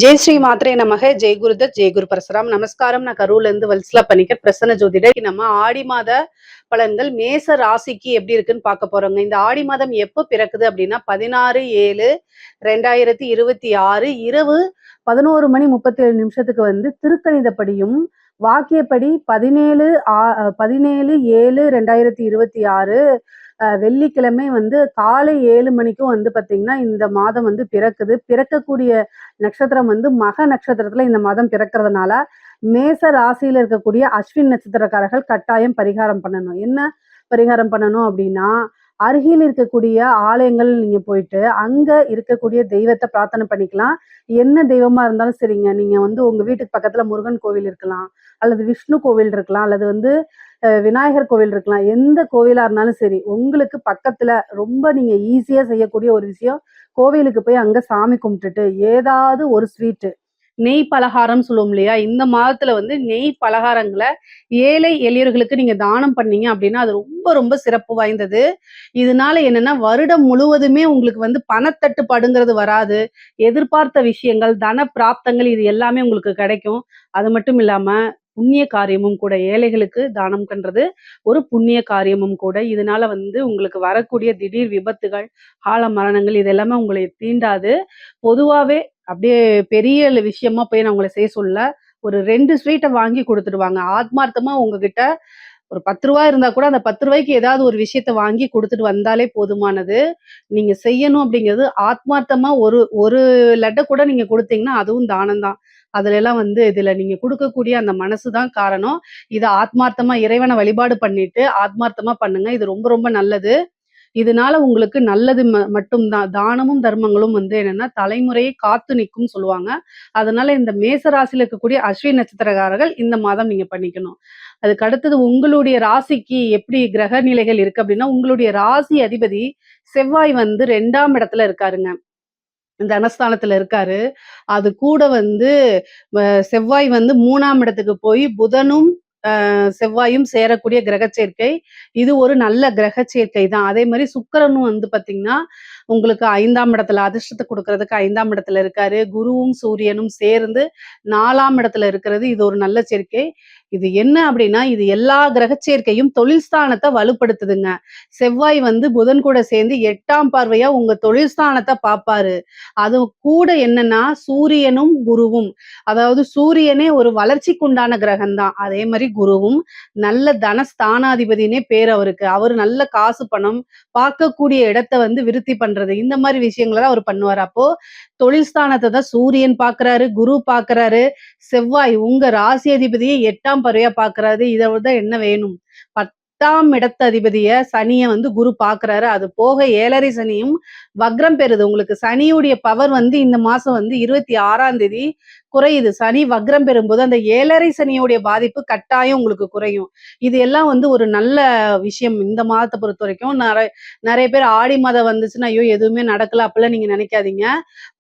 ஜெய் ஸ்ரீ மாத்ரே நமக. ஜெய் குருதத் ஜெய் குரு பரசுராம். நமஸ்காரம். நான் கரூர்ல இருந்து வல்சலா பணிக்கர் பிரசன்ன ஜோதிடர். நம்ம ஆடி மாத பலன்கள் மேச ராசிக்கு எப்படி இருக்குன்னு பார்க்க போறோங்க. இந்த ஆடி மாதம் எப்போ பிறக்குது அப்படின்னா 16/7/2026 இரவு 11:37 வந்து திருக்கணிதப்படியும் வாக்கியப்படி 17/7/2026 வெள்ளிக்கிழமை வந்து காலை 7 மணிக்கும் வந்து பாத்தீங்கன்னா இந்த மாதம் வந்து பிறக்குது. பிறக்கக்கூடிய நட்சத்திரம் வந்து மக நட்சத்திரத்துல இந்த மாதம் பிறக்கிறதுனால மேச ராசியில இருக்கக்கூடிய அஸ்வின் நட்சத்திரக்காரர்கள் கட்டாயம் பரிகாரம் பண்ணணும். என்ன பரிகாரம் பண்ணணும் அப்படின்னா, அருகில் இருக்கக்கூடிய ஆலயங்கள் நீங்க போயிட்டு அங்க இருக்கக்கூடிய தெய்வத்தை பிரார்த்தனை பண்ணிக்கலாம். என்ன தெய்வமா இருந்தாலும் சரிங்க. நீங்க வந்து உங்க வீட்டுக்கு பக்கத்துல முருகன் கோவில் இருக்கலாம், அல்லது விஷ்ணு கோவில் இருக்கலாம், அல்லது வந்து விநாயகர் கோவில் இருக்கலாம். எந்த கோவிலா இருந்தாலும் சரி, உங்களுக்கு பக்கத்துல ரொம்ப நீங்க ஈஸியா செய்யக்கூடிய ஒரு விஷயம், கோவிலுக்கு போய் அங்க சாமி கும்பிட்டுட்டு ஏதாவது ஒரு ஸ்வீட்டு, நெய் பலகாரம் சொல்லுவோம் இல்லையா? இந்த மாதத்துல வந்து நெய் பலகாரங்களை ஏழை எளியவர்களுக்கு நீங்க தானம் பண்ணீங்க அப்படின்னா அது ரொம்ப ரொம்ப சிறப்பு வாய்ந்தது. இதனால என்னன்னா வருடம் முழுவதுமே உங்களுக்கு வந்து பணத்தட்டுப்பாடுங்கிறது வராது. எதிர்பார்த்த விஷயங்கள், தன பிராப்தங்கள் இது எல்லாமே உங்களுக்கு கிடைக்கும். அது மட்டும் இல்லாம புண்ணிய காரியமும் கூட. ஏழைகளுக்கு தானம் பண்றது ஒரு புண்ணிய காரியமும் கூட. இதனால வந்து உங்களுக்கு வரக்கூடிய திடீர் விபத்துகள், கால மரணங்கள் இது எல்லாமே உங்களை தீண்டாது. பொதுவாவே அப்படியே பெரிய விஷயமா போய் நான் உங்களை செய்ய சொல்லல. ஒரு 2 ஸ்வீட்டை வாங்கி கொடுத்துடுவாங்க. ஆத்மார்த்தமா உங்ககிட்ட ஒரு 10 ரூபா இருந்தா கூட அந்த 10 ரூபாய்க்கு ஏதாவது ஒரு விஷயத்த வாங்கி கொடுத்துட்டு வந்தாலே போதுமானது. நீங்க செய்யணும் அப்படிங்கிறது ஆத்மார்த்தமா ஒரு ஒரு லட்ட கூட நீங்க கொடுத்தீங்கன்னா அதுவும் தானம் தான். அதுல எல்லாம் வந்து இதுல நீங்க கொடுக்கக்கூடிய அந்த மனசுதான் காரணம். இத ஆத்மார்த்தமா இறைவனை வழிபாடு பண்ணிட்டு ஆத்மார்த்தமா பண்ணுங்க. இது ரொம்ப ரொம்ப நல்லது. இதனால உங்களுக்கு நல்லது மட்டும் தான். தானமும் தர்மங்களும் வந்து என்னன்னா தலைமுறையை காத்து நிற்கும் சொல்லுவாங்க. அதனால இந்த மேச ராசியில இருக்கக்கூடிய அஸ்வினி நட்சத்திரக்காரர்கள் இந்த மாதம் நீங்க பண்ணிக்கணும். அதுக்கு அடுத்தது உங்களுடைய ராசிக்கு எப்படி கிரக நிலைகள் இருக்கு அப்படின்னா, உங்களுடைய ராசி அதிபதி செவ்வாய் வந்து 2ஆம் இடத்துல இருக்காருங்க. தனஸ்தானத்துல இருக்காரு. அது கூட வந்து செவ்வாய் வந்து 3ஆம் இடத்துக்கு போய் புதனும் செவ்வாயும் சேரக்கூடிய கிரக சேர்க்கை. இது ஒரு நல்ல கிரக சேர்க்கை தான். அதே மாதிரி சுக்கிரனும் வந்து பாத்தீங்கன்னா உங்களுக்கு 5ஆம் இடத்துல அதிர்ஷ்டத்தை கொடுக்கறதுக்கு 5ஆம் இடத்துல இருக்காரு. குருவும் சூரியனும் சேர்ந்து 4ஆம் இடத்துல இருக்கிறது இது ஒரு நல்ல சேர்க்கை. இது என்ன அப்படின்னா இது எல்லா கிரக சேர்க்கையும் தொழில் ஸ்தானத்தை வலுப்படுத்துதுங்க. செவ்வாய் வந்து புதன் கூட சேர்ந்து 8ஆம் பார்வையா உங்க தொழில் ஸ்தானத்தை பார்ப்பாரு. அது கூட என்னன்னா சூரியனும் குருவும், அதாவது சூரியனே ஒரு வளர்ச்சிக்கு உண்டான கிரகம் தான். அதே மாதிரி குருவும் நல்ல தனஸ்தானாதிபதினே பேர் அவருக்கு. அவரு நல்ல காசு பணம் பார்க்கக்கூடிய இடத்தை வந்து விருத்தி பண்றது இந்த மாதிரி விஷயங்களை தான் அவர் பண்ணுவார். அப்போ தொழில் ஸ்தானத்தை தான் சூரியன் பாக்குறாரு, குரு பாக்குறாரு, செவ்வாய் உங்க ராசி அதிபதியை 8ஆம் பார்வையா பாக்குறாரு. இதை விட என்ன வேணும்? 10ஆம் இடத்து அதிபதிய சனியை வந்து குரு பாக்குறாரு. அது போக 7.5 சனியும் வக்ரம் பெறுது. உங்களுக்கு சனியுடைய பவர் வந்து இந்த மாசம் வந்து 26ஆம் தேதி குறையுது. சனி வக்ரம் பெறும்போது அந்த 7.5 சனியுடைய பாதிப்பு கட்டாயம் உங்களுக்கு குறையும். இது எல்லாம் வந்து ஒரு நல்ல விஷயம் இந்த மாதத்தை பொறுத்த வரைக்கும். நிறைய பேர் ஆடி மாதம் வந்துச்சுன்னா ஐயோ எதுவுமே நடக்கல அப்படிலாம் நீங்க நினைக்காதீங்க.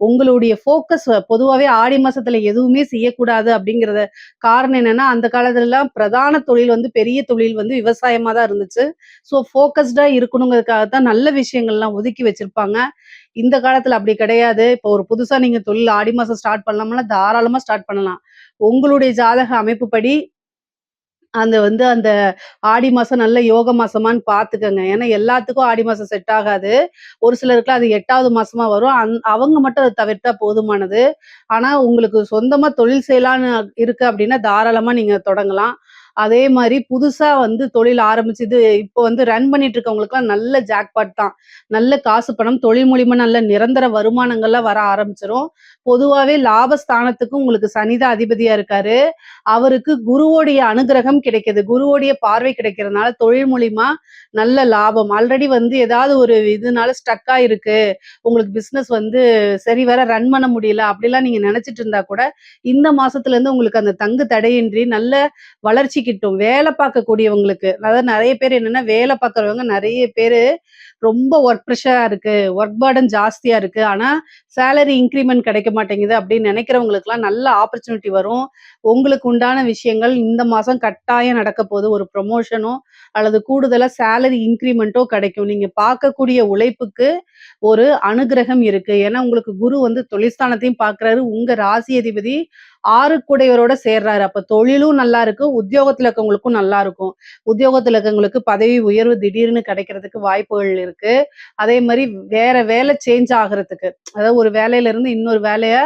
உங்களுடைய போக்கஸ் பொதுவாவே ஆடி மாசத்துல எதுவுமே செய்யக்கூடாது அப்படிங்கறத காரணம் என்னன்னா அந்த காலத்துல எல்லாம் பிரதான தொழில் வந்து பெரிய தொழில் வந்து விவசாயமா தான் இருந்துச்சு. ஸோ போக்கஸ்டா இருக்கணுங்கிறதுக்காக தான் நல்ல விஷயங்கள்லாம் ஒதுக்கி வச்சிருப்பாங்க. இந்த காலத்துல அப்படி கிடையாது. இப்போ ஒரு புதுசா நீங்க தொழில் ஆடி மாசம் ஸ்டார்ட் பண்ணலாம்னா தாராளமா ஸ்டார்ட் பண்ணலாம். உங்களுடைய ஜாதக அமைப்புப்படி அந்த ஆடி மாசம் நல்ல யோக மாசமான்னு பாத்துக்கங்க. ஏன்னா எல்லாத்துக்கும் ஆடி மாசம் செட் ஆகாது. ஒரு சிலருக்குலாம் அது 8வது மாசமா வரும். அவங்க மட்டும் அதை தவிர்த்தா போதுமானது. ஆனா உங்களுக்கு சொந்தமா தொழில் செய்யலான்னு இருக்கு அப்படின்னா தாராளமா நீங்க தொடங்கலாம். அதே மாதிரி புதுசா வந்து தொழில் ஆரம்பிச்சது இப்போ வந்து ரன் பண்ணிட்டு இருக்கவங்களுக்குலாம் நல்ல ஜாக்பாட் தான். நல்ல காசு பணம் தொழில் மூலியமா நல்ல நிரந்தர வருமானங்கள்லாம் வர ஆரம்பிச்சிரும். பொதுவாவே லாபஸ்தானத்துக்கும் உங்களுக்கு சனிதான் அதிபதியா இருக்காரு. அவருக்கு குருவோடைய அனுகிரகம் கிடைக்குது. குருவோடைய பார்வை கிடைக்கிறதுனால தொழில் மூலியமா நல்ல லாபம். ஆல்ரெடி வந்து ஏதாவது ஒரு இதனால ஸ்டக்கா இருக்கு, உங்களுக்கு பிசினஸ் வந்து சரிவர ரன் பண்ண முடியல அப்படிலாம் நீங்க நினைச்சிட்டு இருந்தா கூட இந்த மாசத்துல இருந்து உங்களுக்கு அந்த தங்கு தடையின்றி நல்ல வளர்ச்சி கிட்டும். வேலை பார்க்கக்கூடியவங்களுக்கு, அதாவது நிறைய பேர் என்னன்னா வேலை பார்க்கறவங்க நிறைய பேரு ரொம்ப ஒர்க் ப்ரெஷரா இருக்கு, ஒர்க் பர்டன் ஜாஸ்தியா இருக்கு. ஆனா சேலரி இன்கிரிமெண்ட் கிடைக்க மாட்டேங்குது அப்படின்னு நினைக்கிறவங்களுக்குலாம் நல்ல ஆப்பர்ச்சுனிட்டி வரும். உங்களுக்கு உண்டான விஷயங்கள் இந்த மாசம் கட்டாயம் நடக்க போது. ஒரு ப்ரமோஷனோ அல்லது கூடுதலா சேலரி இன்கிரிமென்ட்டோ கிடைக்கும். நீங்க பார்க்கக்கூடிய உழைப்புக்கு ஒரு அனுக்கிரகம் இருக்கு. ஏன்னா உங்களுக்கு குரு வந்து தொழில்ஸ்தானத்தையும் பார்க்குறாரு. உங்க ராசி அதிபதி 6 கூடையவரோட சேர்றாரு. அப்ப தொழிலும் நல்லா இருக்கு. உத்தியோகத்துல இருக்கவங்களுக்கும் நல்லா இருக்கும். உத்தியோகத்துல இருக்கவங்களுக்கு பதவி உயர்வு திடீர்னு கிடைக்கிறதுக்கு வாய்ப்புகள் இருக்கு. அதே மாரி வேற வேலை சேஞ்ச் ஆகுறதுக்கு, அதாவது ஒரு வேலையில இருந்து இன்னொரு வேலைய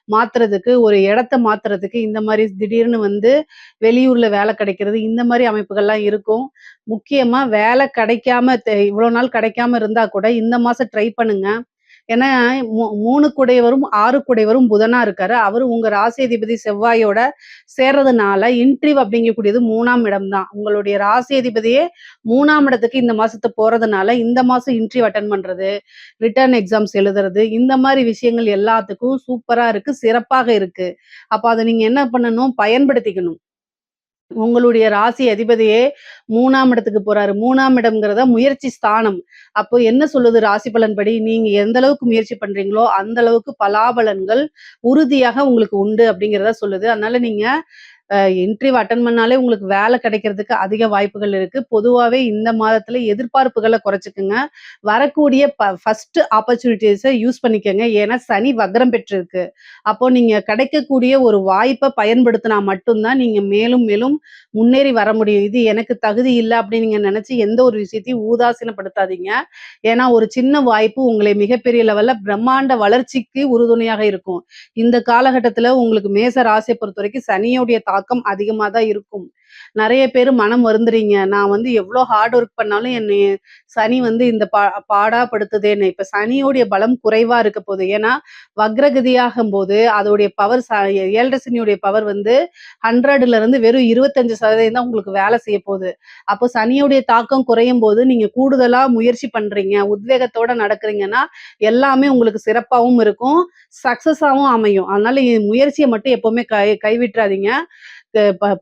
மாத்துறதுக்கு, ஒரு இடத்த மாத்துறதுக்கு, இந்த மாரி திடீர்னு வந்து வெளியூர்ல வேலை கிடைக்கிறது, இந்த மாரி அமைப்புகள்லாம் இருக்கும். முக்கியமா வேலை கிடைக்காம இவ்வளோ நாள் கிடைக்காம இருந்தா கூட இந்த மாசம் ட்ரை பண்ணுங்க. ஏன்னா 3 குடையவரும், 6 குடையவரும் புதனா இருக்காரு. அவரு உங்க ராசி அதிபதி செவ்வாயோட சேர்றதுனால, இன்ட்ரிவ் அப்படிங்கக்கூடியது 3ஆம் இடம் தான். உங்களுடைய ராசி அதிபதியே 3ஆம் இடத்துக்கு இந்த மாசத்துல போறதுனால, இந்த மாசம் இன்டர்வியூ அட்டெண்ட் பண்றது, ரிட்டர்ன் எக்ஸாம்ஸ் எழுதுறது, இந்த மாரி விஷயங்கள் எல்லாத்துக்கும் சூப்பரா இருக்கு. சிறப்பாக இருக்கு. அப்ப அத நீங்க என்ன பண்ணணும்? பயன்படுத்திக்கணும். உங்களுடைய ராசி அதிபதியே 3ஆம் இடத்துக்கு போறாரு. 3ஆம் இடம்ங்கிறத முயற்சி ஸ்தானம். அப்போ என்ன சொல்லுது ராசி பலன் படி? நீங்க எந்த அளவுக்கு முயற்சி பண்றீங்களோ, அந்த அளவுக்கு பலாபலன்கள் உறுதியாக உங்களுக்கு உண்டு அப்படிங்கிறத சொல்லுது. அதனால நீங்க இன்டர்வியூ அட்டெண்ட் பண்ணாலே உங்களுக்கு வேலை கிடைக்கிறதுக்கு அதிக வாய்ப்புகள் இருக்கு. பொதுவாவே இந்த மாதத்துல எதிர்பார்ப்புகள குறைச்சுக்குங்க. வரக்கூடிய ஃபர்ஸ்ட் ஆப்பர்ச்சுனிட்டீஸ யூஸ் பண்ணிக்கங்க. ஏன்னா சனி வக்ரம் பெற்றிருக்கு. அப்போ நீங்க கிடைக்கக்கூடிய ஒரு வாய்ப்ப பயன்படுத்தினா மட்டும் தான் நீங்க மேலும் மேலும் முன்னேறி வர முடியும். இது எனக்கு தகுதி இல்ல அப்படின்னு நீங்க நினைச்சு எந்த ஒரு விஷயத்தையும் ஊதாசீனப்படுத்தாதீங்க. ஏன்னா ஒரு சின்ன வாய்ப்பு உங்களை மிகப்பெரிய லெவல்ல பிரம்மாண்ட வளர்ச்சிக்கு உறுதுணையாக இருக்கும். இந்த காலகட்டத்துல உங்களுக்கு மேச ராசிய பொறுத்தவரைக்கும் சனியோடைய தாக்கம் அதிகமா தான் இருக்கும். நெறைய பேரு மனம் வருந்துறீங்க. நான் வந்து எவ்ளோ ஹார்ட் ஒர்க் பண்ணாலும் என்னைய சனி வந்து இந்த பாடா படுத்துதேன்னு. இப்ப சனியோடைய பலம் குறைவா இருக்க போது. ஏன்னா வக்ரகதியாகும்போது அதோடைய பவர் 7 சனியுடைய பவர் வந்து 100ல இருந்து வெறும் 25% தான் உங்களுக்கு வேலை செய்ய போது. அப்போ சனியுடைய தாக்கம் குறையும்போது நீங்க கூடுதலா முயற்சி பண்றீங்க, உத்வேகத்தோட நடக்கிறீங்கன்னா, எல்லாமே உங்களுக்கு சிறப்பாவும் இருக்கும். சக்சஸாவும் அமையும். அதனால முயற்சிய மட்டும் எப்பவுமே கைவிட்றாதீங்க.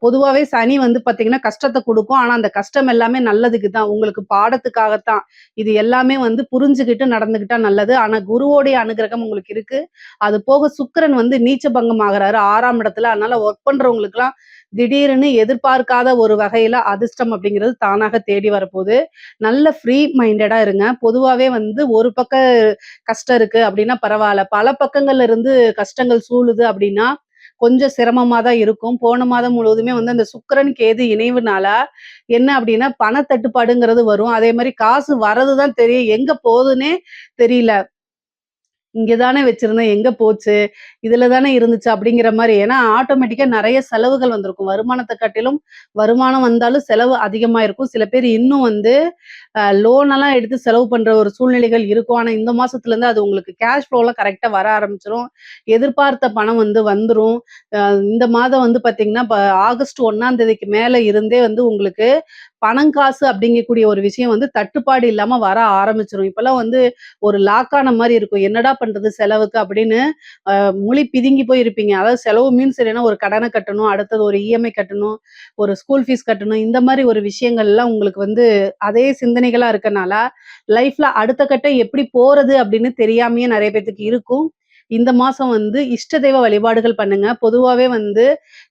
பொதுவாவே சனி வந்து பாத்தீங்கன்னா கஷ்டத்த குடுக்கும். ஆனா அந்த கஷ்டம் எல்லாமே நல்லதுக்கு தான். உங்களுக்கு பாடத்துக்காகத்தான். இது எல்லாமே வந்து புரிஞ்சுகிட்டு நடந்துக்கிட்டா நல்லது. ஆனா குருவோடைய அனுகிரகம் உங்களுக்கு இருக்கு. அது போக சுக்கிரன் வந்து நீச்ச பங்கம் ஆகுறாரு 6ஆம் இடத்துல. அதனால ஒர்க் பண்றவங்களுக்குலாம் திடீர்னு எதிர்பார்க்காத ஒரு வகையில அதிர்ஷ்டம் அப்படிங்கிறது தானாக தேடி வரப்போது. நல்ல ஃப்ரீ மைண்டடா இருங்க. பொதுவாவே வந்து ஒரு பக்கம் கஷ்டம் இருக்கு அப்படின்னா பரவால்ல. பல பக்கங்கள்ல இருந்து கஷ்டங்கள் சூழுது அப்படின்னா, கொஞ்சம் சிரமமா தான் இருக்கும். போன மாதம் முழுவதுமே வந்து அந்த சுக்கிரன், கேது இணைவுனால என்ன அப்படின்னா, பணத்தட்டுப்பாடுங்கிறது வரும். அதே மாரி காசு வரது தான் தெரியும். எங்க போகுதுன்னே தெரியல. இங்க தானே வச்சிருந்தேன். எங்க போச்சு? இதுல தானே இருந்துச்சு அப்படிங்கிற மாரி. ஏன்னா ஆட்டோமேட்டிக்கா நெறைய செலவுகள் வந்திருக்கும். வருமானத்த காட்டிலும் வருமானம் வந்தாலும் செலவு அதிகமா இருக்கும். சில பேர் இன்னும் வந்து லோன் எல்லாம் எடுத்து செலவு பண்ற ஒரு சூழ்நிலைகள் இருக்கும். ஆனா இந்த மாசத்துலருந்து அது உங்களுக்கு கேஷ் ஃப்ளோலாம் கரெக்ட்டா வர ஆரம்பிச்சுரும். எதிர்பார்த்த பணம் வந்து வந்துரும். அ இந்த மாதம் வந்து பார்த்தீங்கன்னா, ஆகஸ்ட் 1ஆம் தேதிக்கு மேல இருந்தே வந்து உங்களுக்கு பணம், காசு அப்படிங்கக்கூடிய ஒரு விஷயம் வந்து தட்டுப்பாடு இல்லாம வர ஆரம்பிச்சுரும். இப்பலாம் வந்து ஒரு லாக் ஆன மாரி இருக்கும். என்னடா பண்றது செலவுக்கு அப்படின்னு மொழி பிதுங்கி போய் இருப்பீங்க. அதாவது செலவு மீன்ஸ் என்னன்னா, ஒரு கடன கட்டணும், அடுத்தது ஒரு இஎம்ஐ கட்டணும், ஒரு ஸ்கூல் ஃபீஸ் கட்டணும். இந்த மாரி ஒரு விஷயங்கள்லாம் உங்களுக்கு வந்து அதே சிந்தனைகளா இருக்கனால, லைஃப்ல அடுத்த கட்டம் எப்படி போறது அப்படின்னு தெரியாமயே நெறைய பேத்துக்கு இருக்கும். இந்த மாசம் வந்து இஷ்ட தெய்வ வழிபாடுகள் பண்ணுங்க. பொதுவாவே வந்து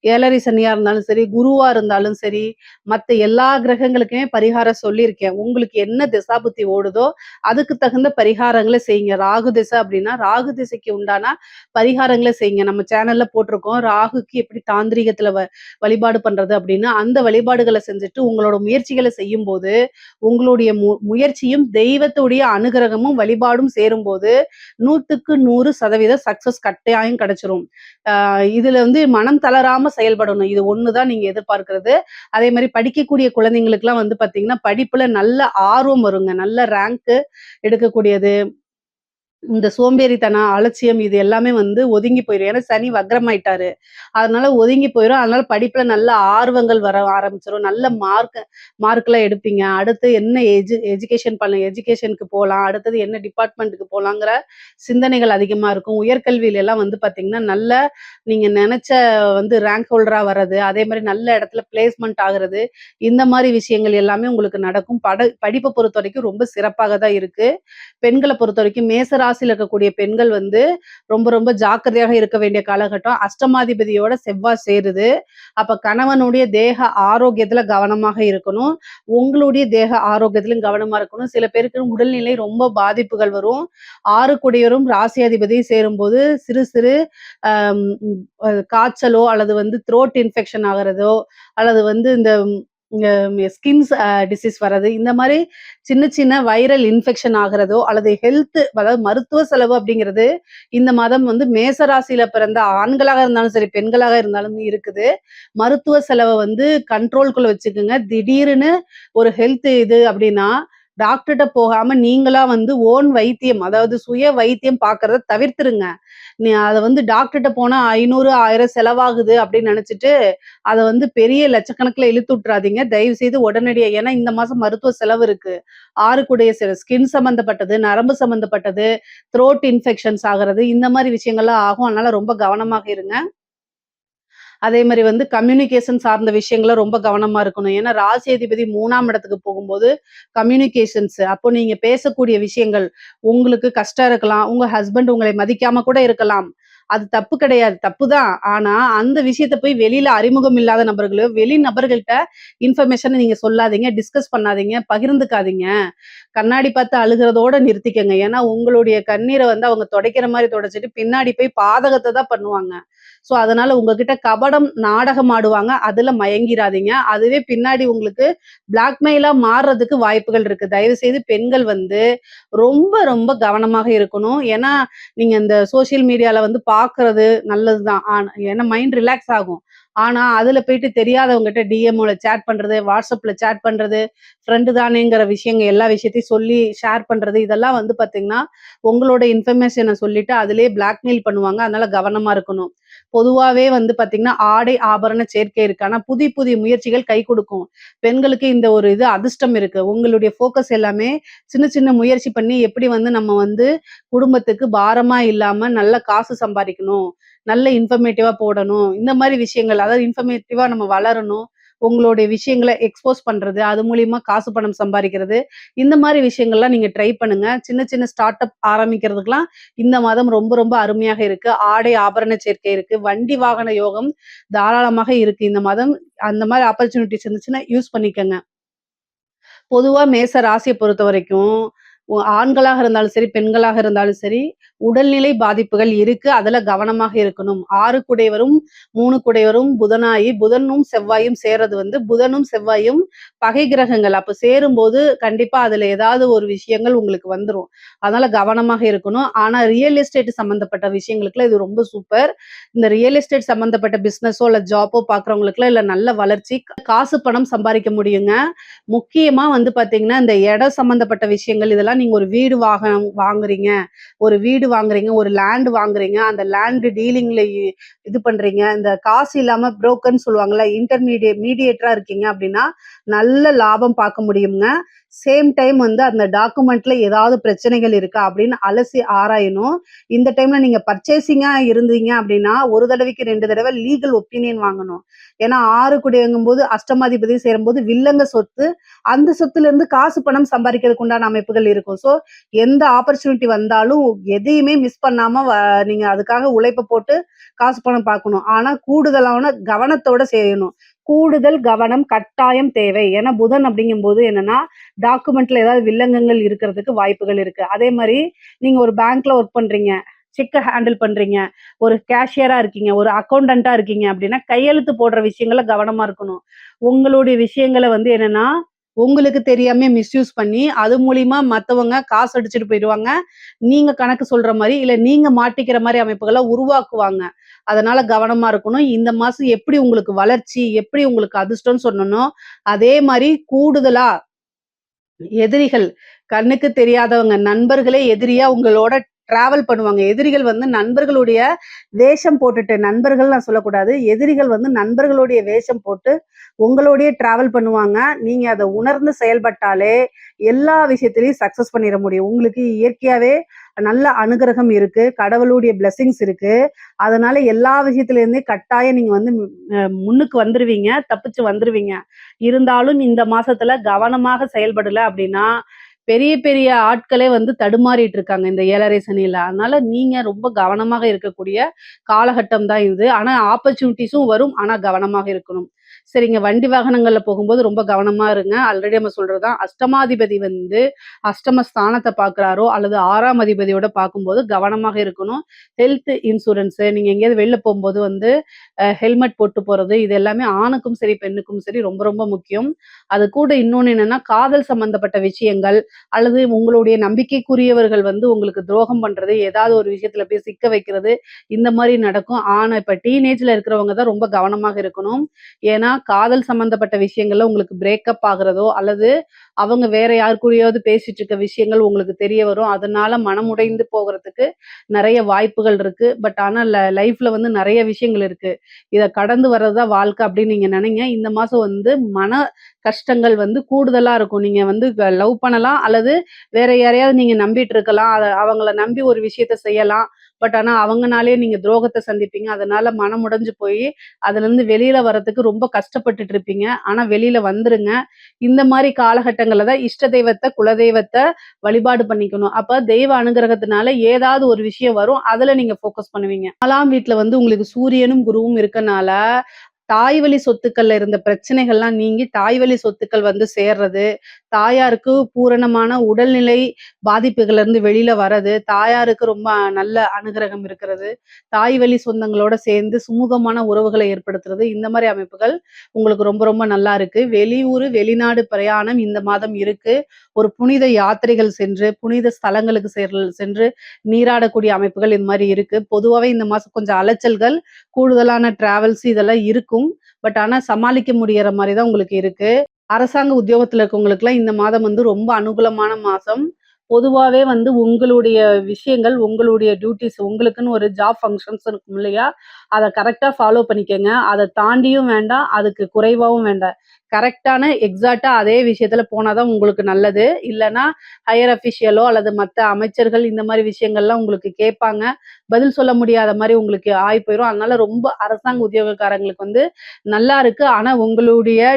7 சனியா இருந்தாலும் சரி, குருவா இருந்தாலும் சரி, மத்த எல்லா கிரகங்களுக்குமே பரிகாரம் சொல்லியிருக்கேன். உங்களுக்கு என்ன திசாபுத்தி ஓடுதோ, அதுக்கு தகுந்த பரிகாரங்கள செய்யுங்க. ராகு திசை அப்படின்னா, ராகு திசைக்கு உண்டான பரிகாரங்கள செய்யுங்க. நம்ம சேனல்ல போட்டிருக்கோம். ராகுக்கு எப்படி தாந்திரீகத்துல வழிபாடு பண்றது அப்படின்னு, அந்த வழிபாடுகள செஞ்சுட்டு உங்களோட முயற்சிகள செய்யும்போது, உங்களுடைய முயற்சியும் தெய்வத்துடைய அனுகிரகமும் வழிபாடும் சேரும்போது 100க்கு 100% சக்சஸ் கட்டாயம் கிடைச்சிரும். இதுல வந்து மனம் தளராம செயல்படணும். இது ஒண்ணு தான் நீங்க எதிர்பார்க்கிறது. அதே மாரி படிக்கக்கூடிய குழந்தைங்களுக்குலாம் வந்து பார்த்தீங்கன்னா, படிப்புல நல்ல ஆர்வம் வருங்க. நல்ல ரேங்க் எடுக்கக்கூடியது. இந்த சோம்பேறித்தனம், அலட்சியம் இது எல்லாமே வந்து ஒதுங்கி போயிரும். ஏன்னா சனி வக்ரமாயிட்டாரு. அதனால ஒதுங்கி போயிரும். அதனால படிப்புல நல்ல ஆர்வங்கள் வர ஆரம்பிச்சுரும். நல்ல மார்க்லாம் எடுப்பீங்க. அடுத்து என்ன எஜுகேஷன் எஜுகேஷனுக்கு போலாம். அடுத்தது என்ன டிபார்ட்மென்ட்க்கு போலாங்கிற சிந்தனைகள் அதிகமா இருக்கும். உயர்கல்வியில எல்லாம் வந்து பார்த்தீங்கன்னா, நல்ல நீங்க நெனச்ச வந்து ரேங்க் ஹோல்டரா வர்றது, அதே மாரி நல்ல இடத்துல பிளேஸ்மென்ட் ஆகுறது, இந்த மாரி விஷயங்கள் எல்லாமே உங்களுக்கு நடக்கும். படிப்ப பொறுத்தவரைக்கும் ரொம்ப சிறப்பாக தான் இருக்கு. பெண்கள பொறுத்தவரைக்கும் மேச ராசியில இருக்கக்கூடிய பெண்கள் வந்து ரொம்ப ரொம்ப ஜாக்கிரதையாக இருக்க வேண்டிய காலகட்டம். அஷ்டமாதிபதியோட செவ்வாய் சேருது. அப்ப கணவனுடைய தேக ஆரோக்கியத்துல கவனமாக இருக்கணும். உங்களுடைய தேக ஆரோக்கியத்திலும் கவனமா இருக்கணும். சில பேருக்கு உடல்நிலை ரொம்ப பாதிப்புகள் வரும். 6 கூடியவரும் ராசி அதிபதி சேரும்போது சிறு சிறு அம் காய்ச்சலோ அல்லது வந்து த்ரோட் இன்ஃபெக்ஷன் ஆகுறதோ, அல்லது வந்து இந்த ஸ்கின்ஸ் டிசீஸ் வர்றது, இந்த மாரி சின்ன சின்ன வைரல் இன்ஃபெக்ஷன் ஆகுறதோ, அல்லது அதாவது மருத்துவ செலவு அப்படிங்கிறது இந்த மாதம் வந்து மேச ராசியில பிறந்த ஆண்களாக இருந்தாலும் சரி, பெண்களாக இருந்தாலும் இருக்குது. மருத்துவ செலவ வந்து கண்ட்ரோல்குள்ள வச்சுக்கங்க. திடீர்னு ஒரு ஹெல்த் இது அப்படின்னா, டாக்டர்ட்ட போகாம நீங்களா வந்து ஓன் வைத்தியம், அதாவது சுய வைத்தியம் பார்க்கறத தவிர்த்துருங்க. அத வந்து டாக்டர்ட்ட போனா 500, 1000 செலவாகுது அப்படின்னு நெனச்சுட்டு, அத வந்து பெரிய லட்சக்கணக்குல இழுத்து விட்டுறாதீங்க. தயவு செய்து உடனடியா ஏன்னா இந்த மாசம் மருத்துவ செலவு இருக்கு. 6 கூடிய ஸ்கின் சம்மந்தப்பட்டது, நரம்பு சம்மந்தப்பட்டது, த்ரோட் இன்ஃபெக்ஷன்ஸ் ஆகுறது, இந்த மாரி விஷயங்கள்லாம் ஆகும். அதனால ரொம்ப கவனமாக இருங்க. அதே மாரி வந்து கம்யூனிகேஷன் சார்ந்த விஷயங்கள்ல ரொம்ப கவனமா இருக்கணும். ஏன்னா ராசி அதிபதி 3ஆம் இடத்துக்கு போகும்போது கம்யூனிகேஷன்ஸ் அப்போ நீங்க பேசக்கூடிய விஷயங்கள் உங்களுக்கு கஷ்டம் இருக்கலாம். உங்க ஹஸ்பண்ட் உங்களை மதிக்காம கூட இருக்கலாம். அது தப்பு கிடையாது. தப்புதான். ஆனா அந்த விஷயத்த போய் வெளியில அறிமுகம் இல்லாத நபர்களோ, வெளி நபர்கள்ட்ட இன்ஃபர்மேஷன நீங்க சொல்லாதீங்க, டிஸ்கஸ் பண்ணாதீங்க, பகிர்ந்துக்காதீங்க. கண்ணாடி பார்த்து அழுகுறதோட நிறுத்திக்கங்க. ஏன்னா உங்களுடைய கண்ணீர வந்து அவங்க துடைக்கிற மாரி துடைச்சுட்டு பின்னாடி போய் பாதகத்த தான் பண்ணுவாங்க. ஸோ, அதனால உங்ககிட்ட கபடம் நாடகம் ஆடுவாங்க. அதுல மயங்கிராதீங்க. அதுவே பின்னாடி உங்களுக்கு பிளாக்மெயிலா மாறுறதுக்கு வாய்ப்புகள் இருக்கு. தயவு செய்து பெண்கள் வந்து ரொம்ப, ரொம்ப கவனமாக இருக்கணும். ஏன்னா, நீங்க இந்த சோசியல் மீடியால வந்து பார்க்கறது நல்லது தான். ஏன்னா மைண்ட் ரிலாக்ஸ் ஆகும். ஆனா, அதுல போயிட்டு தெரியாதவங்ககிட்ட டிஎம்ஓல சேட் பண்றது, WhatsAppல சேட் பண்றது, ஃப்ரெண்டு தானேங்கிற எல்லா விஷயத்தையும் சொல்லி ஷேர் பண்றது, இதெல்லாம் வந்து பார்த்தீங்கன்னா, உங்களோட இன்ஃபர்மேஷன சொல்லிட்டு அதிலேயே பிளாக்மெயில் பண்ணுவாங்க. அதனால கவனமா இருக்கணும். பொதுவாவே வந்து பார்த்தீங்கன்னா, ஆடை, ஆபரண சேர்க்கை இருக்கு. ஆனா புதிய புதிய முயற்சிகள் கை குடுக்கும். பெண்களுக்கு இந்த ஒரு இது அதிர்ஷ்டம் இருக்கு. உங்களுடைய ஃபோக்கஸ் எல்லாமே சின்ன சின்ன முயற்சி பண்ணி எப்படி வந்து நம்ம வந்து குடும்பத்துக்கு பாரமா இல்லாம நல்ல காசு சம்பாரிக்கணும். நல்ல இன்ஃபர்மேட்டிவா போடணும். இந்த மாரி விஷயங்கள் அதாவது இன்ஃபர்மேட்டிவா நம்ம வளரணும். உங்களுடைய விஷயங்கள எக்ஸ்போஸ் பண்றது, அது மூலியமா காசு பணம் சம்பாரிக்கிறது. இந்த மாரி விஷயங்கள்லாம் நீங்க ட்ரை பண்ணுங்க. சின்ன சின்ன ஸ்டார்ட் அப் ஆரம்பிக்கிறதுக்குலாம் இந்த மாதம் ரொம்ப ரொம்ப அருமையாக இருக்கு. ஆடை, ஆபரண சேர்க்கை இருக்கு. வண்டி வாகன யோகம் தாராளமாக இருக்கு இந்த மாதம். அந்த மாரி ஆப்பர்ச்சுனிட்டீஸ் இருந்துச்சுன்னா யூஸ் பண்ணிக்கங்க. பொதுவா மேச ராசிய பொறுத்தவரைக்கும், ஆண்களாக இருந்தாலும் சரி, பெண்களாக இருந்தாலும் சரி, உடல்நிலை பாதிப்புகள் இருக்கு. அதுல கவனமாக இருக்கணும். 6 குடையவரும், 3 குடையவரும் புதனாயி, புதனும் செவ்வாயும் சேர்றது வந்து புதனும் செவ்வாயும் பகை கிரகங்கள். அப்ப சேரும்போது கண்டிப்பா அதுல ஏதாவது ஒரு விஷயங்கள் உங்களுக்கு வந்துரும். அதனால கவனமாக இருக்கணும். ஆனா ரியல் எஸ்டேட் சம்பந்தப்பட்ட விஷயங்களுக்குலாம் இது ரொம்ப சூப்பர். இந்த ரியல் எஸ்டேட் சம்பந்தப்பட்ட பிசினஸோ, இல்ல ஜாப்போ பார்க்குறவங்களுக்குலாம் இதுல நல்ல வளர்ச்சி, காசு பணம் சம்பாரிக்க முடியுங்க. முக்கியமா வந்து பார்த்தீங்கன்னா, இந்த இடம் சம்மந்தப்பட்ட விஷயங்கள் இதெல்லாம் நீங்க ஒரு வீடு வாங்குறீங்க. ஒரு வீடு வாங்குறீங்க, ஒரு லேண்ட் வாங்குறீங்க. அந்த லேண்ட் டீலிங்ல இது பண்றீங்க. இந்த காசு இல்லாம புரோக்கர்ன்னு சொல்லுவாங்கல்ல, மீடியேட்டரா இருக்கீங்க அப்படின்னா, நல்ல லாபம் பார்க்க முடியுங்க. சேம் டைம் வந்து அந்த டாக்குமெண்ட்ல ஏதாவது பிரச்சனைகள் இருக்கா அப்படின்னு அலசி ஆராயணும். இந்த டைம்ல நீங்க பர்ச்சேசிங்கா இருந்தீங்க அப்படின்னா, ஒரு தடவைக்கு 2 தடவ லீகல் ஒப்பீனியன் வாங்கணும். ஏன்னா 6 கூடியவங்கும்போது அஷ்டமாதிபதி சேரும்போது வில்லங்க சொத்து. அந்த சொத்துல இருந்து காசு பணம் சம்பாதிக்கிறதுக்கு உண்டான அமைப்புகள் இருக்கும். ஸோ எந்த ஆப்பர்ச்சுனிட்டி வந்தாலும் எதையுமே மிஸ் பண்ணாம நீங்க அதுக்காக உழைப்ப போட்டு காசு பணம் பார்க்கணும். ஆனா கூடுதலான கவனத்தோட செய்யணும். கூடுதல் கவனம் கட்டாயம் தேவை. ஏன்னா புதன் அப்படிங்கும்போது என்னன்னா, டாக்குமெண்ட்ல ஏதாவது வில்லங்கங்கள் இருக்கிறதுக்கு வாய்ப்புகள் இருக்கு. அதே மாரி நீங்க ஒரு பேங்க்ல ஒர்க் பண்றீங்க. செக்க ஹேண்டில் பண்றீங்க. ஒரு கேஷியரா இருக்கீங்க. ஒரு அக்கவுண்டன்ட்டா இருக்கீங்க அப்படின்னா, கையெழுத்து போடுற விஷயங்கள்ல கவனமா இருக்கணும். உங்களுடைய விஷயங்கள வந்து என்னன்னா, உங்களுக்கு தெரியாம மிஸ்யூஸ் பண்ணி, அது மூலியமா மத்தவங்க காசு அடிச்சுட்டு போயிருவாங்க. நீங்க கணக்கு சொல்ற மாரி, இல்ல நீங்க மாட்டிக்கிற மாரி அமைப்புகள உருவாக்குவாங்க. அதனால கவனமா இருக்கணும். இந்த மாசம் எப்படி உங்களுக்கு வளர்ச்சி, எப்படி உங்களுக்கு அதிர்ஷ்டம்னு சொன்னனோ, அதே மாரி கூடுதலா எதிரிகள், கண்ணுக்கு தெரியாதவங்க, நண்பர்களே எதிரியா உங்களோட டிராவல் பண்ணுவாங்க. எதிரிகள் வந்து நண்பர்களுடைய வேஷம் போட்டுட்டு, நண்பர்கள் நான் சொல்லக்கூடாது. எதிரிகள் வந்து நண்பர்களுடைய வேஷம் போட்டு உங்களோடயே டிராவல் பண்ணுவாங்க. நீங்க அத உணர்ந்து செயல்பட்டாலே எல்லா விஷயத்திலயும் சக்சஸ் பண்ணிற முடியும். உங்களுக்கு இயற்கையாவே நல்ல அனுகிரகம் இருக்கு. கடவுளுடைய பிளெஸிங்ஸ் இருக்கு. அதனால எல்லா விஷயத்திலேருந்தே கட்டாயம் நீங்க வந்து முன்னுக்கு வந்துருவீங்க. தப்பிச்சு வந்துருவீங்க. இருந்தாலும் இந்த மாசத்துல கவனமாக செயல்படல அப்படின்னா, பெரிய பெரிய ஆட்களே வந்து தடுமாறிட்டு இருக்காங்க இந்த 7:30 சனியில. அதனால நீங்க ரொம்ப கவனமாக இருக்கக்கூடிய காலகட்டம் தான் இது. ஆனா ஆப்பர்ச்சுனிட்டீஸும் வரும். ஆனா கவனமாக இருக்கணும். சரிங்க. வண்டி வாகனங்கள்ல போகும்போது ரொம்ப கவனமா இருங்க. ஆல்ரெடி நம்ம சொல்றது தான். அஷ்டமாதிபதி வந்து அஷ்டம ஸ்தானத்த பார்க்குறாரோ அல்லது 6ஆம் அதிபதியோட பார்க்கும்போது கவனமாக இருக்கணும். ஹெல்த் இன்சூரன்ஸ் நீங்க எங்கேயாவது வெளில போம்போது வந்து ஹெல்மெட் போட்டு போறது, இது எல்லாமே ஆணுக்கும் சரி, பெண்ணுக்கும் சரி ரொம்ப ரொம்ப முக்கியம். அது கூட இன்னொன்னு என்னன்னா, காதல் சம்பந்தப்பட்ட விஷயங்கள் அல்லது உங்களுடைய நம்பிக்கைக்குரியவர்கள் வந்து உங்களுக்கு துரோகம் பண்றது, ஏதாவது ஒரு விஷயத்துல போய் சிக்க வைக்கிறது, இந்த மாரி நடக்கும். ஆனா இப்ப டீனேஜ்ல இருக்கிறவங்க தான் ரொம்ப கவனமாக இருக்கணும். ஏன்னா, காதல் சம்பந்தப்பட்ட விஷயங்கள்ல உங்களுக்கு பிரேக்கப் ஆகுறதோ, அல்லது அவங்க வேற யார் கூடயாவது பேசிட்டு இருக்க விஷயங்கள் உங்களுக்கு தெரிய வரும். அதனால மனமுடைந்து போகுறதுக்கு நெறைய வாய்ப்புகள் இருக்கு. பட் ஆனா லைஃப்ல வந்து நெறைய விஷயங்கள் இருக்கு. இத கடந்து வர்றது தான் வாழ்க்கை அப்படின்னு நீங்க நெனைங்க. இந்த மாசம் வந்து மன கஷ்டங்கள் வந்து கூடுதலா இருக்கும். நீங்க வந்து லவ் பண்ணலாம் அல்லது வேற யாரையாவது நீங்க நம்பிட்டு இருக்கலாம். அவங்கள நம்பி ஒரு விஷயத்த செய்யலாம். பட் ஆனா அவங்கனாலேயே நீங்க துரோகத்த சந்திப்பீங்க. அதனால மனம் உடைஞ்சு போயி, அதுலருந்து வெளியில வரதுக்கு ரொம்ப கஷ்டப்பட்டுட்டு இருப்பீங்க. ஆனா வெளியில வந்துருங்க. இந்த மாரி காலகட்டங்கள்ல தான் இஷ்ட தெய்வத்த, குலதெய்வத்த வழிபாடு பண்ணிக்கணும். அப்ப தெய்வ அனுகிரகத்தினால ஏதாவது ஒரு விஷயம் வரும். அதுல நீங்க ஃபோக்கஸ் பண்ணுவீங்க. 4ஆம் வீட்ல வந்து உங்களுக்கு சூரியனும், குருவும் இருக்கனால, தாய் வழி சொத்துக்கள்ல இருந்த பிரச்சனைகள்லாம் நீங்கி, தாய் வழி சொத்துக்கள் வந்து சேர்றது, தாயாருக்கு பூரணமான உடல்நிலை பாதிப்புகள்ல இருந்து வெளியில வர்றது, தாயாருக்கு ரொம்ப நல்ல அனுகிரகம் இருக்கிறது, தாய் வழி சொந்தங்களோட சேர்ந்து சுமூகமான உறவுகளை ஏற்படுத்துறது, இந்த மாரி அமைப்புகள் உங்களுக்கு ரொம்ப ரொம்ப நல்லா இருக்கு. வெளியூரு, வெளிநாடு பிரயாணம் இந்த மாதம் இருக்கு. ஒரு புனித யாத்திரைகள் சென்று, புனித ஸ்தலங்களுக்கு சென்று நீராடக்கூடிய அமைப்புகள் இது மாரி இருக்கு. பொதுவாவே இந்த மாசம் கொஞ்சம் அலைச்சல்கள், கூடுதலான டிராவல்ஸ் இதெல்லாம் இருக்கும். பட் ஆனா சமாளிக்க முடியற மாரி தான் உங்களுக்கு இருக்கு. அரசாங்க உத்தியோகத்துல இருக்கவங்களுக்குலாம் இந்த மாதம் வந்து ரொம்ப அனுகூலமான மாசம். பொதுவாவே வந்து உங்களுடைய விஷயங்கள், உங்களுடைய டியூட்டீஸ் உங்களுக்குன்னு ஒரு ஜாப் ஃபங்ஷன்ஸ் இருக்கும் இல்லையா? அத கரெக்ட்டா ஃபாலோ பண்ணிக்கங்க. அத தாண்டியும் வேண்டாம், அதுக்கு குறைவாவும் வேண்டாம். கரெக்ட்டான எக்ஸாக்ட்டா அதே விஷயத்துல போனா தான் உங்களுக்கு நல்லது. இல்லன்னா ஹையர் அஃபிஷியலோ அல்லது மத்த அமைச்சர்கள் இந்த மாரி விஷயங்கள்லாம் உங்களுக்கு கேட்பாங்க. பதில் சொல்ல முடியாத மாரி உங்களுக்கு ஆயி போயிரும். அதனால ரொம்ப அரசாங்க உத்தியோகக்காரங்களுக்கு வந்து நல்லா இருக்கு. ஆனா உங்களுடைய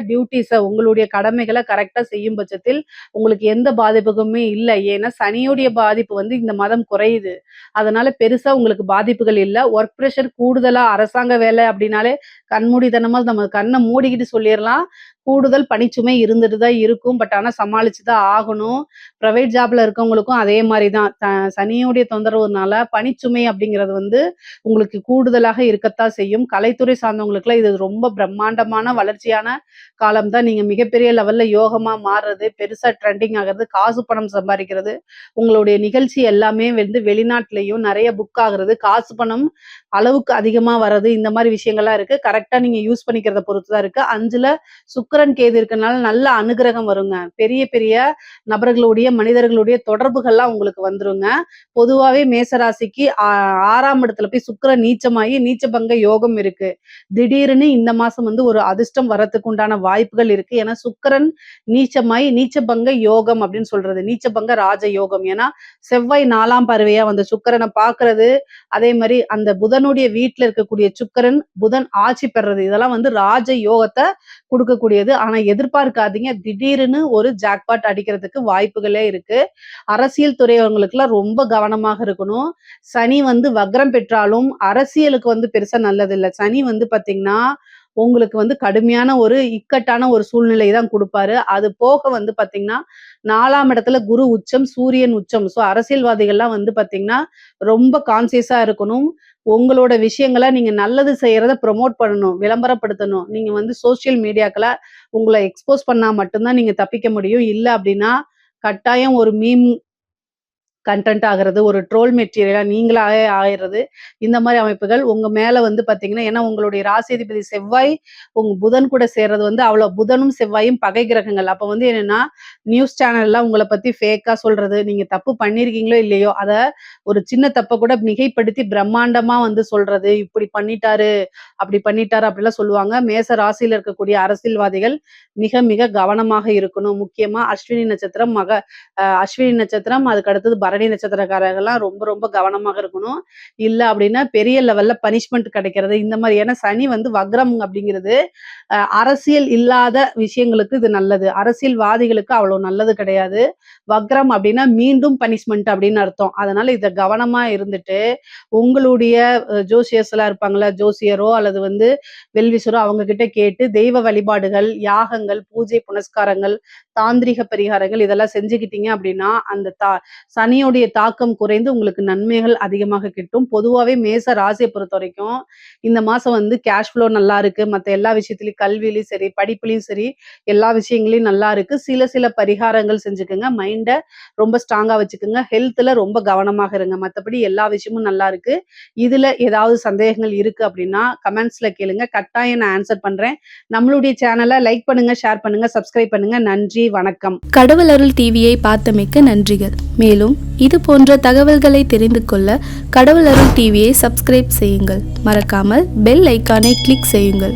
உங்களுடைய கடமைகள கரெக்ட்டா செய்யும் பட்சத்தில் உங்களுக்கு எந்த பாதிப்புக்குமே இல்ல. ஏன்னா சனியுடைய பாதிப்பு வந்து இந்த மாதம் குறையுது. அதனால பெருசா உங்களுக்கு பாதிப்புகள் இல்ல. வொர்க் பிரஷர் கூடுதலா அரசாங்க வேலை அப்டின்னாலே கண்மூடித்தனமா நம்ம கண்ண மூடிக்கிட்டு சொல்லிறலாம். கூடுதல் பணிச்சுமை இருந்துட்டு தான் இருக்கும். பட் ஆனா சமாளிச்சு தான் ஆகணும். பிரைவேட் ஜாப்ல இருக்கவங்களுக்கும் அதே மாரி தான். சனியுடைய தொந்தரவுனால பணிச்சுமை அப்படிங்கிறது வந்து உங்களுக்கு கூடுதலாக இருக்கத்தான் செய்யும். கலைத்துறை சார்ந்தவங்களுக்குலாம் இது ரொம்ப பிரம்மாண்டமான வளர்ச்சியான காலம் தான். நீங்க மிகப்பெரிய லெவல்ல யோகமா மாறுறது, பெருசா ட்ரெண்டிங் ஆகுறது, காசு பணம் சம்பாரிக்கிறது, உங்களுடைய நிகழ்ச்சி எல்லாமே வந்து வெளிநாட்டிலயும் நெறைய புக் ஆகுறது, காசு பணம் அளவுக்கு அதிகமா வர்றது, இந்த மாரி விஷயங்கள்லாம் இருக்கு. கரெக்ட்டா நீங்க யூஸ் பண்ணிக்கிறத பொறுத்து தான் இருக்கு. 5ல சுக்கிரன், கேது இருக்கனால நல்ல அனுகிரகம் வருங்க. பெரிய பெரிய நபர்களுடைய, மனிதர்களுடைய தொடர்புகள்லாம் உங்களுக்கு வந்துருங்க. பொதுவாவே மேசராசிக்கு 6ஆம் இடத்துல போய் சுக்கிரன் நீச்சமாயி நீச்சபங்க யோகம் இருக்கு. திடீர்னு இந்த மாசம் வந்து ஒரு அதிர்ஷ்டம் வரதுக்கு உண்டான வாய்ப்புகள் இருக்கு. ஏன்னா சுக்கிரன் நீச்சமாயி நீச்சபங்க யோகம் அப்படின்னு சொல்றது. நீச்சபங்க ராஜ யோகம். ஏன்னா செவ்வாய் 4ஆம் பார்வையா வந்து சுக்கிரன பார்க்கிறது, அதே மாரி அந்த புதனுடைய வீட்ல இருக்கக்கூடிய சுக்கிரன், புதன் ஆட்சி பெறது. இதெல்லாம் வந்து ராஜ யோகத்த குடுக்கக்கூடியது. ஆனா எதிர்பார்க்காதீங்க. திடீர்னு ஒரு ஜாக்பாட் அடிக்கிறதுக்கு வாய்ப்புகளே இருக்கு. அரசியல் துறையவங்களுக்குலாம் ரொம்ப கவனமாக இருக்கணும். சனி வந்து வக்ரம் பெற்றாலும் அரசியலுக்கு வந்து பெருசா நல்லதில்ல. சனி வந்து பார்த்தீங்கன்னா, உங்களுக்கு வந்து கடுமையான ஒரு இக்கட்டான ஒரு சூழ்நிலை தான் குடுப்பாரு. அது போக வந்து பார்த்தீங்கன்னா, 4ஆம் இடத்துல குரு உச்சம், சூரியன் உச்சம். ஸோ அரசியல்வாதிகள்லாம் வந்து பார்த்தீங்கன்னா, ரொம்ப கான்ஷியஸா இருக்கணும். உங்களோட விஷயங்கள நீங்க நல்லது செய்யறத ப்ரமோட் பண்ணணும். விளம்பரப்படுத்தணும். நீங்க வந்து சோசியல் மீடியாக்கள உங்கள எக்ஸ்போஸ் பண்ணா மட்டும் தான் நீங்க தப்பிக்க முடியும். இல்ல அப்டின்னா, கட்டாயம் ஒரு மீம் கன்டென்ட் ஆகுறது, ஒரு ட்ரோல் மெட்டீரியலா நீங்களாவே ஆயிறது. இந்த மாரி அமைப்புகள் உங்க மேல வந்து பார்த்தீங்கன்னா, ஏன்னா உங்களுடைய ராசிதிபதி செவ்வாய், உங்க புதன் கூட சேர்றது வந்து அவ்வளோ புதனும், செவ்வாயும் பகை கிரகங்கள். அப்ப வந்து என்னன்னா, நியூஸ் சேனல்லாம் உங்கள பத்தி ஃபேக்கா சொல்றது, நீங்க தப்பு பண்ணியிருக்கீங்களோ இல்லையோ, அத ஒரு சின்ன தப்ப கூட மிகைப்படுத்தி பிரம்மாண்டமா வந்து சொல்றது, இப்படி பண்ணிட்டாரு, அப்படி பண்ணிட்டாரு அப்படிலாம் சொல்லுவாங்க. மேச ராசியில இருக்கக்கூடிய அரசியல்வாதிகள் மிக, மிக கவனமாக இருக்கணும். முக்கியமா அஸ்வினி நட்சத்திரம், அஸ்வினி நட்சத்திரம், அதுக்கு அடுத்தது பரணி நட்சத்திரக்காரர்கள்லாம் ரொம்ப ரொம்ப கவனமாக இருக்கணும். இல்ல அப்படின்னா பெரிய லெவல்ல பனிஷ்மென்ட் கிடைக்கிறது. இந்த மாரி ஏன்னா சனி வந்து வக்ரம் அப்படிங்கிறது அரசியல் இல்லாத விஷயங்களுக்கு இது நல்லது. அரசியல்வாதிகளுக்கு அவ்வளவு நல்லது கிடையாது. வக்ரம் அப்படின்னா மீண்டும் பனிஷ்மென்ட் அப்படின்னு அர்த்தம். அதனால இத கவனமா இருந்துட்டு, உங்களுடைய ஜோசியர்ஸ்லாம் இருப்பாங்கல்ல, ஜோசியரோ அல்லது வந்து வெல்விசரோ அவங்க கிட்ட கேட்டு தெய்வ வழிபாடுகள், யாகங்கள், பூஜை புனஸ்காரங்கள், தாந்திரிக பரிகாரங்கள் இதெல்லாம் செஞ்சுக்கிட்டீங்க அப்படின்னா, அந்த சனியுடைய தாக்கம் குறைந்து உங்களுக்கு நன்மைகள் அதிகமாக கிட்டும். பொதுவாவே மேச ராசிய பொறுத்தவரைக்கும், இந்த மாசம் வந்து கேஷ் ஃப்ளோ நல்லா இருக்கு. மத்த எல்லா விஷயத்திலயும் கல்வியிலயும் சரி, படிப்புலயும் சரி, எல்லா விஷயங்களையும் நல்லா இருக்கு. சில சில பரிகாரங்கள் செஞ்சுக்கங்க. மைண்ட ரொம்ப ஸ்ட்ராங்கா வச்சுக்கங்க. ஹெல்த்ல ரொம்ப கவனமாக இருங்க. மத்தபடி எல்லா விஷயமும் நல்லா இருக்கு. இதுல ஏதாவது சந்தேகங்கள் இருக்கு அப்படின்னா, கமெண்ட்ஸ்ல கேளுங்க. கட்டாயம் நான் ஆன்சர் பண்றேன். நம்மளுடைய சேனல லைக் பண்ணுங்க, ஷேர் பண்ணுங்க, சப்ஸ்கிரைப் பண்ணுங்க. நன்றி, வணக்கம். கடவுள் அருள் டிவியை பார்த்தமைக்க நன்றிகள். மேலும் இது போன்ற தகவல்களை தெரிந்து கொள்ள கடவுள் அருள் டிவியை சப்ஸ்கிரைப் செய்யுங்கள். மறக்காமல் பெல் ஐக்கானை கிளிக் செய்யுங்கள்.